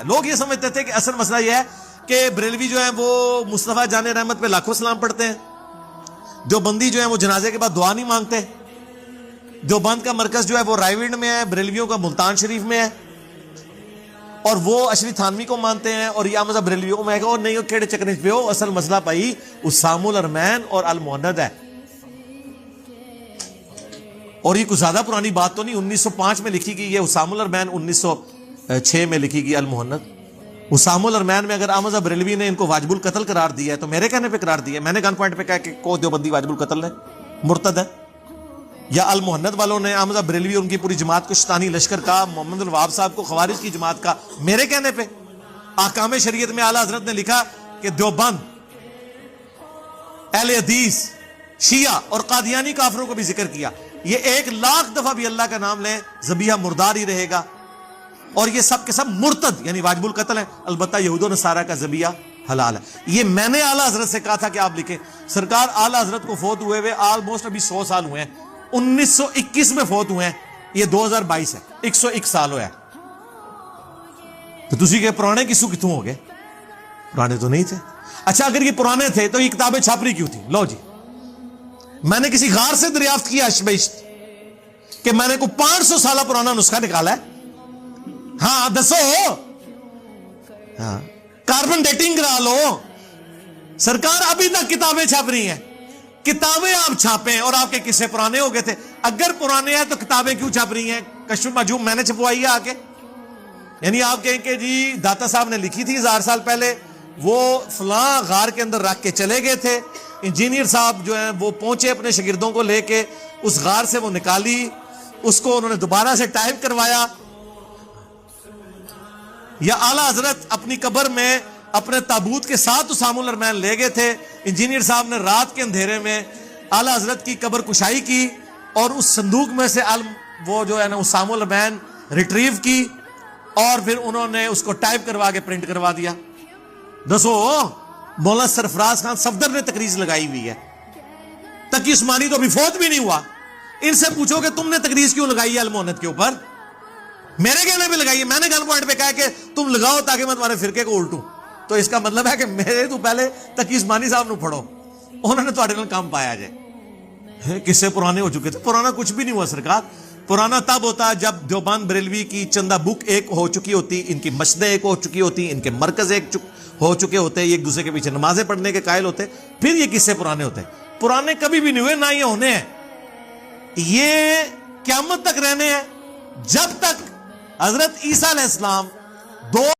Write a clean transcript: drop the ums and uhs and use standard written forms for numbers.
لوگ یہ سمجھتے تھے کہ اصل مسئلہ یہ ہے کہ بریلوی جو ہیں وہ مصطفیٰ جان رحمت پہ لاکھوں سلام پڑھتے ہیں، دیوبندی جو ہیں وہ جنازے کے بعد دعا نہیں مانگتے، دیوبند کا مرکز جو ہے وہ رائے وڈ میں ہے، بریلویوں کا ملتان شریف میں ہے، اور وہ اشری تھانوی کو مانتے ہیں، اور یہ مذہب بریلویوں کو میں کہا نہیں ہو کیڑے چکرے پہ ہو، اصل مسئلہ بھائی اسام الارمین اور المہند ہے، اور یہ کچھ زیادہ پرانی بات تو نہیں، 1905 میں لکھی گئی ہے اسام الارمین، 1906 میں لکھی گئی المہند۔ اسام الارمین میں اگر احمد بریلوی نے ان کو واجب القتل قرار دیا ہے تو میرے کہنے پہ قرار دیا ہے، میں نے گن پوائنٹ پہ کہا کہ کو دیوبندی واجب القتل ہے، مرتد ہے، یا المہند والوں نے احمد بریلوی اور ان کی پوری جماعت کو شیطانی لشکر کا، محمد الوہاب صاحب کو خوارج کی جماعت کا، میرے کہنے پہ احکام شریعت میں اعلیٰ حضرت نے لکھا کہ دیوبند، اہل حدیث، شیعہ اور قادیانی کافروں کو بھی ذکر کیا، یہ 1,00,000 دفعہ بھی اللہ کا نام لیں ذبیحہ مردار ہی رہے گا، اور یہ سب کے سب مرتد یعنی واجب القتل ہیں، البتہ یہود و نصارہ کا ذبیحہ حلال ہے۔ یہ میں نے اعلیٰ حضرت سے کہا تھا کہ آپ لکھیں، سرکار اعلیٰ حضرت کو فوت ہوئے آلموسٹ ابھی 100 سال ہوئے ہیں، 1921 میں فوت ہوئے ہیں، یہ 2022 ہے، 101 سال ہوا ہے، تو تسی کہ پرانے کسو کتوں ہو گئے؟ پرانے تو نہیں تھے۔ اچھا اگر یہ پرانے تھے تو یہ کتابیں چھاپری کیوں تھی؟ لو جی، میں نے کسی غار سے دریافت کیا اشبشت کہ میں نے کو 500 سالہ پرانا نسخہ نکالا ہے، ہاں دسو، ہاں کاربن ڈیٹنگ کرا لو، سرکار ابھی تک کتابیں چھاپ رہی ہیں، کتابیں آپ چھاپیں، اور آپ کے قصے پرانے ہو گئے تھے، اگر پرانے ہیں تو کتابیں کیوں چھاپ رہی ہیں؟ کشف المحجوب میں نے چھپوائی ہے آ کے، یعنی آپ کہیں کہ جی داتا صاحب نے لکھی تھی 1000 سال پہلے، وہ فلاں غار کے اندر رکھ کے چلے گئے تھے، انجینئر صاحب جو ہیں وہ پہنچے اپنے شاگردوں کو لے کے، اس غار سے وہ نکالی، اس کو انہوں نے دوبارہ سے ٹائپ کروایا، یا اعلیٰ حضرت اپنی قبر میں اپنے تابوت کے ساتھ اسام الارمین لے گئے تھے، انجینئر صاحب نے رات کے اندھیرے میں اعلیٰ حضرت کی قبر کشائی کی، اور اس صندوق میں سے وہ جو ہے نا اسام الارمین ریٹریو کی، اور پھر انہوں نے اس کو ٹائپ کروا کے پرنٹ کروا دیا۔ دسو، مولانا سرفراز خان صفدر نے تقریر لگائی ہوئی ہے، تقی عثمانی تو ابھی فوت بھی نہیں ہوا، ان سے پوچھو کہ تم نے تقریر کیوں لگائی ہے المہند کے اوپر؟ میرے کہنے پہ لگائی ہے، میں نے گن پوائنٹ پہ کہا کہ تم لگاؤ تاکہ میں تمہارے فرقے کو الٹوں، تو اس کا مطلب ہے کہ میرے تو پہلے تقی عثمانی صاحب نو پڑھو، انہوں نے تھوڑے نال کام پایا جائے۔ قصے پرانے ہو چکے تھے، پرانا کچھ بھی نہیں ہوا سرکار، پرانا تب ہوتا جب دیوبند بریلوی کی چندہ بک ایک ہو چکی ہوتی، ان کی مسجدیں ایک ہو چکی ہوتی، ان کے مرکز ایک ہو چکے ہوتے، یہ ایک دوسرے کے پیچھے نمازیں پڑھنے کے قائل ہوتے، پھر یہ قصے پرانے ہوتے۔ پرانے کبھی بھی نہیں ہوئے، نہ یہ ہونے ہیں، یہ قیامت تک رہنے ہیں، جب تک حضرت عیسیٰ علیہ السلام 2